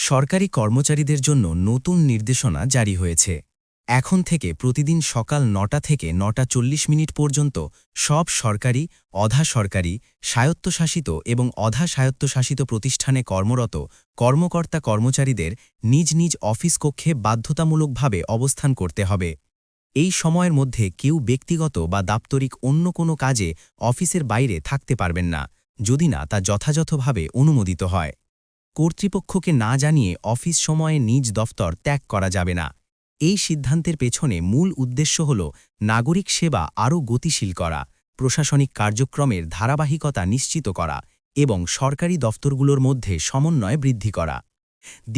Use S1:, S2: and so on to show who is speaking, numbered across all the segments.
S1: সরকারি কর্মচারীদের জন্য নতুন নির্দেশনা জারি হয়েছে। এখন থেকে প্রতিদিন সকাল ৯টা থেকে ৯টা ৪০ পর্যন্ত সব সরকারি, অধা সরকারি, স্বায়ত্তশাসিত এবং অধা স্বায়ত্তশাসিত প্রতিষ্ঠানে কর্মরত কর্মকর্তা কর্মচারীদের নিজ নিজ অফিস কক্ষে বাধ্যতামূলকভাবে অবস্থান করতে হবে। এই সময়ের মধ্যে কেউ ব্যক্তিগত বা দাপ্তরিক অন্য কোনো কাজে অফিসের বাইরে থাকতে পারবেন না, যদি না তা যথাযথভাবে অনুমোদিত হয়। কর্তৃপক্ষকে না জানিয়ে অফিস সময়ে নিজ দফতর ত্যাগ করা যাবে না। এই সিদ্ধান্তের পেছনে মূল উদ্দেশ্য হল নাগরিক সেবা আরও গতিশীল করা, প্রশাসনিক কার্যক্রমের ধারাবাহিকতা নিশ্চিত করা এবং সরকারি দফতরগুলোর মধ্যে সমন্বয় বৃদ্ধি করা।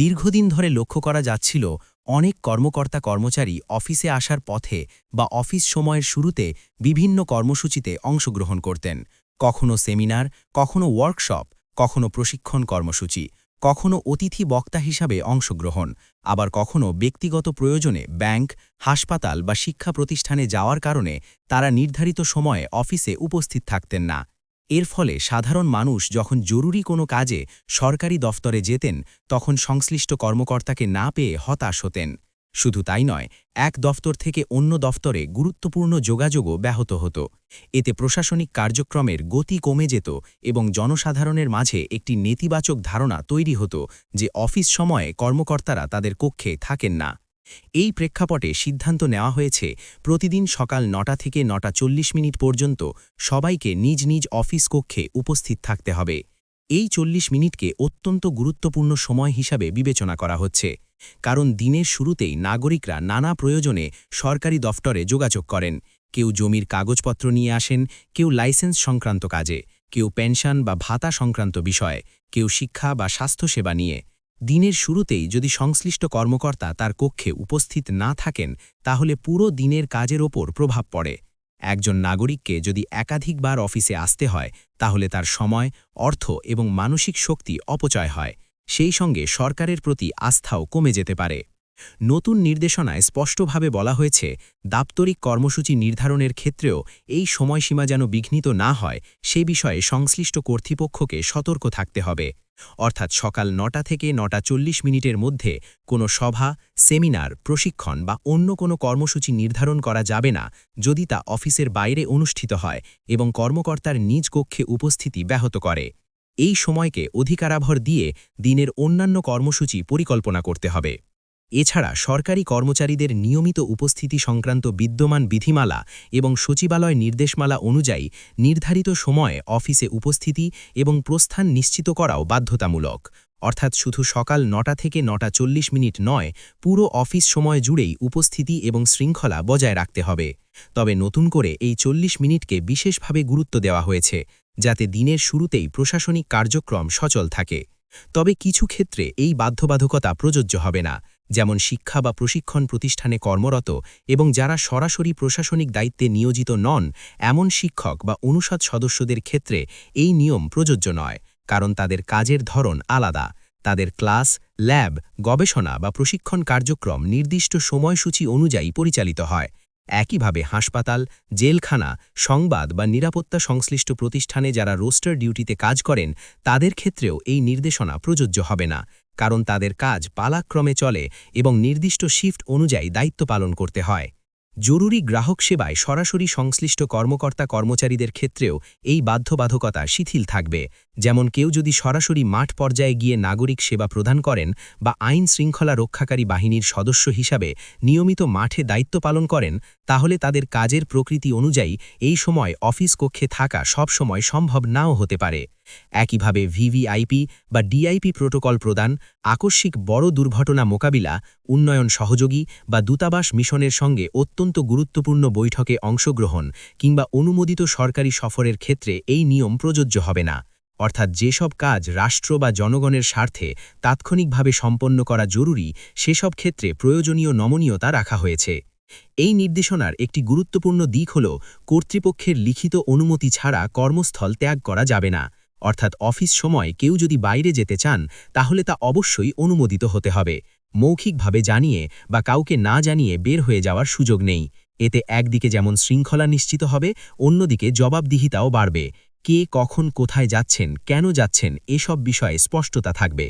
S1: দীর্ঘদিন ধরে লক্ষ্য করা যাচ্ছিল অনেক কর্মকর্তা কর্মচারী অফিসে আসার পথে বা অফিস সময়ের শুরুতে বিভিন্ন কর্মসূচিতে অংশগ্রহণ করতেন। কখনো সেমিনার, কখনো ওয়ার্কশপ, কখনো প্রশিক্ষণ কর্মসূচি, কখনো অতিথি বক্তা হিসাবে অংশগ্রহণ, আবার কখনো ব্যক্তিগত প্রয়োজনে ব্যাংক, হাসপাতাল বা শিক্ষা প্রতিষ্ঠানে যাওয়ার কারণে তারা নির্ধারিত সময়ে অফিসে উপস্থিত থাকতেন না। এর ফলে সাধারণ মানুষ যখন জরুরি কোনো কাজে সরকারি দফতরে যেতেন তখন সংশ্লিষ্ট কর্মকর্তাকে না পেয়ে হতাশ হতেন। শুধু তাই নয়, এক দফতর থেকে অন্য দফতরে গুরুত্বপূর্ণ যোগাযোগও ব্যাহত হতো। এতে প্রশাসনিক কার্যক্রমের গতি কমে যেত এবং জনসাধারণের মাঝে একটি নেতিবাচক ধারণা তৈরি হতো যে অফিস সময়ে কর্মকর্তারা তাদের কক্ষে থাকেন না। এই প্রেক্ষাপটে সিদ্ধান্ত নেওয়া হয়েছে প্রতিদিন সকাল ৯টা থেকে ৯টা ৪০ পর্যন্ত সবাইকে নিজ নিজ অফিস কক্ষে উপস্থিত থাকতে হবে। এই ৪০ মিনিটকে অত্যন্ত গুরুত্বপূর্ণ সময় হিসাবে বিবেচনা করা হচ্ছে, কারণ দিনের শুরুতেই নাগরিকরা নানা প্রয়োজনে সরকারি দফতরে যোগাযোগ করেন। কেউ জমির কাগজপত্র নিয়ে আসেন, কেউ লাইসেন্স সংক্রান্ত কাজে, কেউ পেনশন বা ভাতা সংক্রান্ত বিষয়ে, কেউ শিক্ষা বা স্বাস্থ্যসেবা নিয়ে। দিনের শুরুতেই যদি সংশ্লিষ্ট কর্মকর্তা তার কক্ষে উপস্থিত না থাকেন তাহলে পুরো দিনের কাজের ওপর প্রভাব পড়ে। একজন নাগরিককে যদি একাধিকবার অফিসে আসতে হয় তাহলে তার সময়, অর্থ এবং মানসিক শক্তি অপচয় হয়। সেই সঙ্গে সরকারের প্রতি আস্থাও কমে যেতে পারে। নতুন নির্দেশনায় স্পষ্টভাবে বলা হয়েছে, দাপ্তরিক কর্মসূচি নির্ধারণের ক্ষেত্রেও এই সময়সীমা যেন বিঘ্নিত না হয় সে বিষয়ে সংশ্লিষ্ট কর্তৃপক্ষকে সতর্ক থাকতে হবে। অর্থাৎ সকাল ৯টা থেকে ৯টা ৪০ মধ্যে কোনো সভা, সেমিনার, প্রশিক্ষণ বা অন্য কোনো কর্মসূচি নির্ধারণ করা যাবে না যদি তা অফিসের বাইরে অনুষ্ঠিত হয় এবং কর্মকর্তার নিজ কক্ষে উপস্থিতি ব্যাহত করে। এই সময়কে অধিকারাভর দিয়ে দিনের অন্যান্য কর্মসূচি পরিকল্পনা করতে হবে। এছাড়া সরকারি কর্মচারীদের নিয়মিত উপস্থিতি সংক্রান্ত বিদ্যমান বিধিমালা এবং সচিবালয় নির্দেশমালা অনুযায়ী নির্ধারিত সময়ে অফিসে উপস্থিতি এবং প্রস্থান নিশ্চিত করাও বাধ্যতামূলক। অর্থাৎ শুধু সকাল ৯টা থেকে ৯টা ৪০ নয়, পুরো অফিস সময় জুড়েই উপস্থিতি এবং শৃঙ্খলা বজায় রাখতে হবে। তবে নতুন করে এই ৪০ মিনিটকে বিশেষভাবে গুরুত্ব দেওয়া হয়েছে, যাতে দিনের শুরুতেই প্রশাসনিক কার্যক্রম সচল থাকে। তবে কিছু ক্ষেত্রে এই বাধ্যবাধকতা প্রযোজ্য হবে না, যেমন শিক্ষা বা প্রশিক্ষণ প্রতিষ্ঠানে কর্মরত এবং যারা সরাসরি প্রশাসনিক দায়িত্বে নিয়োজিত নন এমন শিক্ষক বা অনুষদ সদস্যদের ক্ষেত্রে এই নিয়ম প্রযোজ্য নয়, কারণ তাদের কাজের ধরন আলাদা। তাদের ক্লাস, ল্যাব, গবেষণা বা প্রশিক্ষণ কার্যক্রম নির্দিষ্ট সময়সূচি অনুযায়ী পরিচালিত হয়। একইভাবে হাসপাতাল, জেলখানা, সংবাদ বা নিরাপত্তা সংশ্লিষ্ট প্রতিষ্ঠানে যারা রোস্টার ডিউটিতে কাজ করেন তাদের ক্ষেত্রেও এই নির্দেশনা প্রযোজ্য হবে না, কারণ তাদের কাজ পালাক্রমে চলে এবং নির্দিষ্ট শিফট অনুযায়ী দায়িত্ব পালন করতে হয়। জরুরি গ্রাহক সেবায় সরাসরি সংশ্লিষ্ট কর্মকর্তা কর্মচারীদের ক্ষেত্রেও এই বাধ্যবাধকতা শিথিল থাকবে, যেমন কেউ যদি সরাসরি মাঠ পর্যায়ে গিয়ে নাগরিক সেবা প্রদান করেন বা আইন শৃঙ্খলা রক্ষাকারী বাহিনীর সদস্য হিসাবে নিয়মিত মাঠে দায়িত্ব পালন করেন, তাহলে তাদের কাজের প্রকৃতি অনুযায়ী এই সময় অফিস কক্ষে থাকা সব সময় সম্ভব নাও হতে পারে। একইভাবে ভিভিআইপি বা ডিআইপি প্রোটোকল প্রদান, আকস্মিক বড় দুর্ঘটনা মোকাবিলা, উন্নয়ন সহযোগী বা দূতাবাস মিশনের সঙ্গে অত্যন্ত গুরুত্বপূর্ণ বৈঠকে অংশগ্রহণ কিংবা অনুমোদিত সরকারি সফরের ক্ষেত্রে এই নিয়ম প্রযোজ্য হবে না। অর্থাৎ যেসব কাজ রাষ্ট্র বা জনগণের স্বার্থে তাৎক্ষণিকভাবে সম্পন্ন করা জরুরি সেসব ক্ষেত্রে প্রয়োজনীয় নমনীয়তা রাখা হয়েছে। এই নির্দেশনার একটি গুরুত্বপূর্ণ দিক হল কর্তৃপক্ষের লিখিত অনুমতি ছাড়া কর্মস্থল ত্যাগ করা যাবে না। অর্থাৎ অফিস সময় কেউ যদি বাইরে যেতে চান তাহলে তা অবশ্যই অনুমোদিত হতে হবে। মৌখিকভাবে জানিয়ে বা কাউকে না জানিয়ে বের হয়ে যাওয়ার সুযোগ নেই। এতে একদিকে যেমন শৃঙ্খলা নিশ্চিত হবে, অন্যদিকে জবাবদিহিতাও বাড়বে। কে কখন কোথায় যাচ্ছেন, কেন যাচ্ছেন এসব বিষয়ে স্পষ্টতা থাকবে।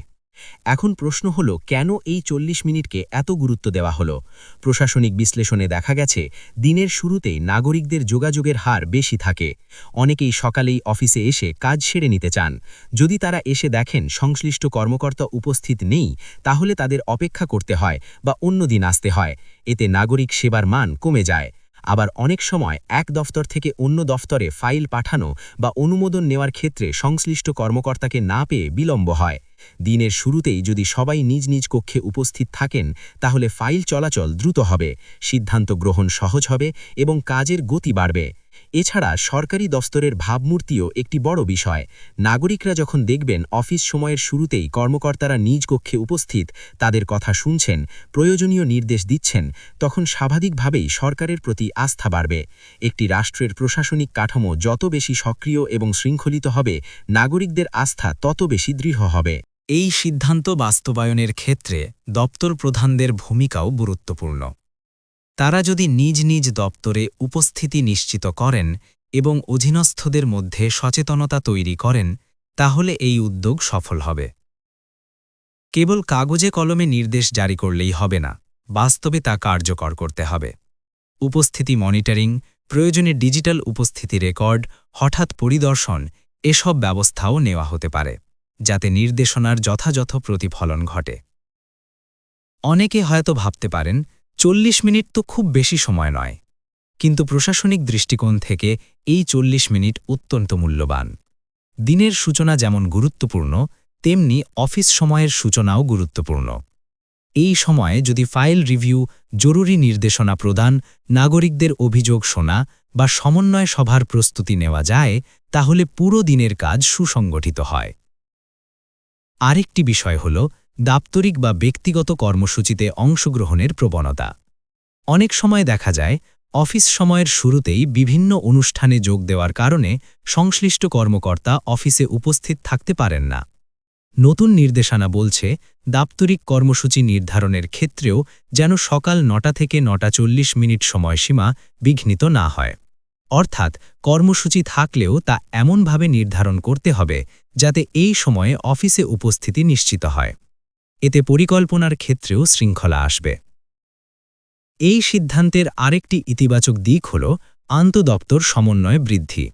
S1: এখন প্রশ্ন হলো, কেন এই 40 মিনিটকে এত গুরুত্ব দেওয়া হলো? প্রশাসনিক বিশ্লেষণে দেখা গেছে, দিনের শুরুতেই নাগরিকদের যোগাযোগের হার বেশি থাকে। অনেকেই সকালেই অফিসে এসে কাজ সেরে নিতে চান। যদি তারা এসে দেখেন সংশ্লিষ্ট কর্মকর্তা উপস্থিত নেই, তাহলে তাদের অপেক্ষা করতে হয় বা অন্য দিন আসতে হয়। এতে নাগরিক সেবার মান কমে যায়। আবার অনেক সময় এক দফতর থেকে অন্য দফতরে ফাইল পাঠানো বা অনুমোদন নেওয়ার ক্ষেত্রে সংশ্লিষ্ট কর্মকর্তাকে না পেয়ে বিলম্ব হয়। দিনের শুরুতেই যদি সবাই নিজ নিজ কক্ষে উপস্থিত থাকেন, তাহলে ফাইল চলাচল দ্রুত হবে, সিদ্ধান্ত গ্রহণ সহজ হবে এবং কাজের গতি বাড়বে। এছাড়া সরকারি দফতরের ভাবমূর্তিও একটি বড় বিষয়। নাগরিকরা যখন দেখবেন অফিস সময়ের শুরুতেই কর্মকর্তারা নিজ কক্ষে উপস্থিত, তাদের কথা শুনছেন, প্রয়োজনীয় নির্দেশ দিচ্ছেন, তখন স্বাভাবিকভাবেই সরকারের প্রতি আস্থা বাড়বে। একটি রাষ্ট্রের প্রশাসনিক কাঠামো যত বেশি সক্রিয় এবং শৃঙ্খলিত হবে, নাগরিকদের আস্থা তত বেশি দৃঢ় হবে।
S2: এই সিদ্ধান্ত বাস্তবায়নের ক্ষেত্রে দপ্তর প্রধানদের ভূমিকাও গুরুত্বপূর্ণ। তারা যদি নিজ নিজ দপ্তরে উপস্থিতি নিশ্চিত করেন এবং অধীনস্থদের মধ্যে সচেতনতা তৈরি করেন, তাহলে এই উদ্যোগ সফল হবে। কেবল কাগজে কলমে নির্দেশ জারি করলেই হবে না, বাস্তবে তা কার্যকর করতে হবে। উপস্থিতি মনিটরিং, প্রয়োজনে ডিজিটাল উপস্থিতি রেকর্ড, হঠাৎ পরিদর্শন, এসব ব্যবস্থাও নেওয়া হতে পারে, যাতে নির্দেশনার যথাযথ প্রতিফলন ঘটে। অনেকে হয়তো ভাবতে পারেন, 40 মিনিট তো খুব বেশি সময় নয়। কিন্তু প্রশাসনিক দৃষ্টিকোণ থেকে এই 40 মিনিট অত্যন্ত মূল্যবান। দিনের সূচনা যেমন গুরুত্বপূর্ণ, তেমনি অফিস সময়ের সূচনাও গুরুত্বপূর্ণ। এই সময়ে যদি ফাইল রিভিউ, জরুরি নির্দেশনা প্রদান, নাগরিকদের অভিযোগ শোনা বা সমন্বয় সভার প্রস্তুতি নেওয়া যায়, তাহলে পুরো দিনের কাজ সুসংগঠিত হয়। আরেকটি বিষয় হল দাপ্তরিক বা ব্যক্তিগত কর্মসূচিতে অংশগ্রহণের প্রবণতা। অনেক সময় দেখা যায়, অফিস সময়ের শুরুতেই বিভিন্ন অনুষ্ঠানে যোগ দেওয়ার কারণে সংশ্লিষ্ট কর্মকর্তা অফিসে উপস্থিত থাকতে পারেন না। নতুন নির্দেশনা বলছে, দাপ্তরিক কর্মসূচি নির্ধারণের ক্ষেত্রেও যেন সকাল 9টা থেকে 9টা 40 মিনিট সময়সীমা বিঘ্নিত না হয়। অর্থাৎ কর্মসূচি থাকলেও তা এমনভাবে নির্ধারণ করতে হবে যাতে এই সময়ে অফিসে উপস্থিতি নিশ্চিত হয়। এতে পরিকল্পনার ক্ষেত্রেও শৃঙ্খলা আসবে। এই সিদ্ধান্তের আরেকটি ইতিবাচক দিক হল আন্তঃদপ্তর সমন্বয় বৃদ্ধি।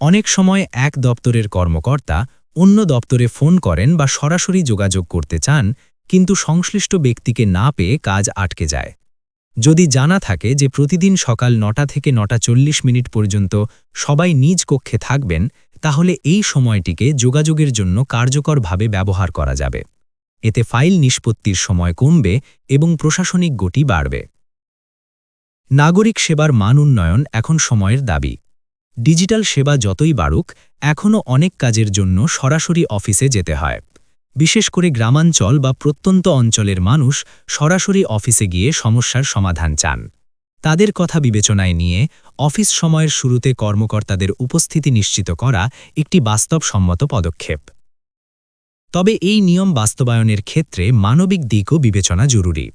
S2: অনেক সময় এক দপ্তরের কর্মকর্তা অন্য দপ্তরে ফোন করেন বা সরাসরি যোগাযোগ করতে চান, কিন্তু সংশ্লিষ্ট ব্যক্তিকে না পেয়ে কাজ আটকে যায়। যদি জানা থাকে যে প্রতিদিন সকাল 9টা থেকে 9টা 40 মিনিট পর্যন্ত সবাই নিজ কক্ষে থাকবেন, তাহলে এই সময়টিকে যোগাযোগের জন্য কার্যকরভাবে ব্যবহার করা যাবে। এতে ফাইল নিষ্পত্তির সময় কমবে এবং প্রশাসনিক গতি বাড়বে। নাগরিক সেবার মান উন্নয়ন এখন সময়ের দাবি। ডিজিটাল সেবা যতই বাড়ুক, এখনও অনেক কাজের জন্য সরাসরি অফিসে যেতে হয়। বিশেষ করে গ্রামাঞ্চল বা প্রত্যন্ত অঞ্চলের মানুষ সরাসরি অফিসে গিয়ে সমস্যার সমাধান চান। তাদের কথা বিবেচনায় নিয়ে অফিস সময়ের শুরুতে কর্মকর্তাদের উপস্থিতি নিশ্চিত করা একটি বাস্তবসম্মত পদক্ষেপ। তবে এই নিয়ম বাস্তবায়নের ক্ষেত্রে মানবিক দিকও বিবেচনা জরুরি।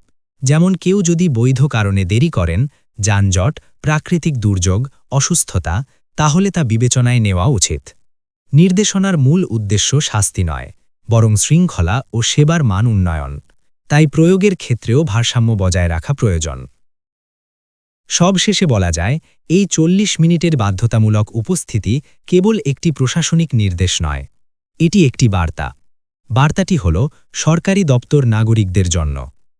S2: যেমন কেউ যদি বৈধ কারণে দেরি করেন, যানজট, প্রাকৃতিক দুর্যোগ, অসুস্থতা, তাহলে তা বিবেচনায় নেওয়া উচিত। নির্দেশনার মূল উদ্দেশ্য শাস্তি নয়, বরং শৃঙ্খলা ও সেবার মান উন্নয়ন। তাই প্রয়োগের ক্ষেত্রেও ভারসাম্য বজায় রাখা প্রয়োজন। সবশেষে বলা যায়, এই 40 মিনিটের বাধ্যতামূলক উপস্থিতি কেবল একটি প্রশাসনিক নির্দেশ নয়, এটি একটি বার্তা। বার্তাটি হল, সরকারি দপ্তর নাগরিকদের জন্য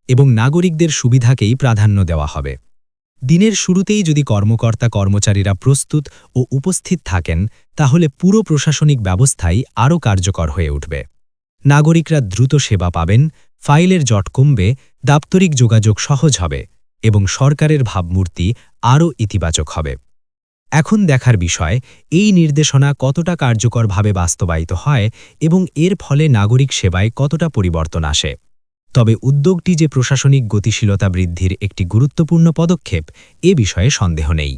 S2: এবং নাগরিকদের সুবিধাকেই প্রাধান্য দেওয়া হবে। দিনের শুরুতেই যদি কর্মকর্তা-কর্মচারীরা প্রস্তুত ও উপস্থিত থাকেন, তাহলে পুরো প্রশাসনিক ব্যবস্থাই আরও কার্যকর হয়ে উঠবে। নাগরিকরা দ্রুত সেবা পাবেন, ফাইলের জট কমবে, দাপ্তরিক যোগাযোগ সহজ হবে এবং সরকারের ভাবমূর্তি আরও ইতিবাচক হবে। এখন দেখার বিষয়, এই নির্দেশনা কতটা কার্যকরভাবে বাস্তবায়িত হয় এবং এর ফলে নাগরিক সেবায় কতটা পরিবর্তন আসে। তবে উদ্যোগটি যে প্রশাসনিক গতিশীলতা বৃদ্ধির একটি গুরুত্বপূর্ণ পদক্ষেপ, এ বিষয়ে সন্দেহ নেই।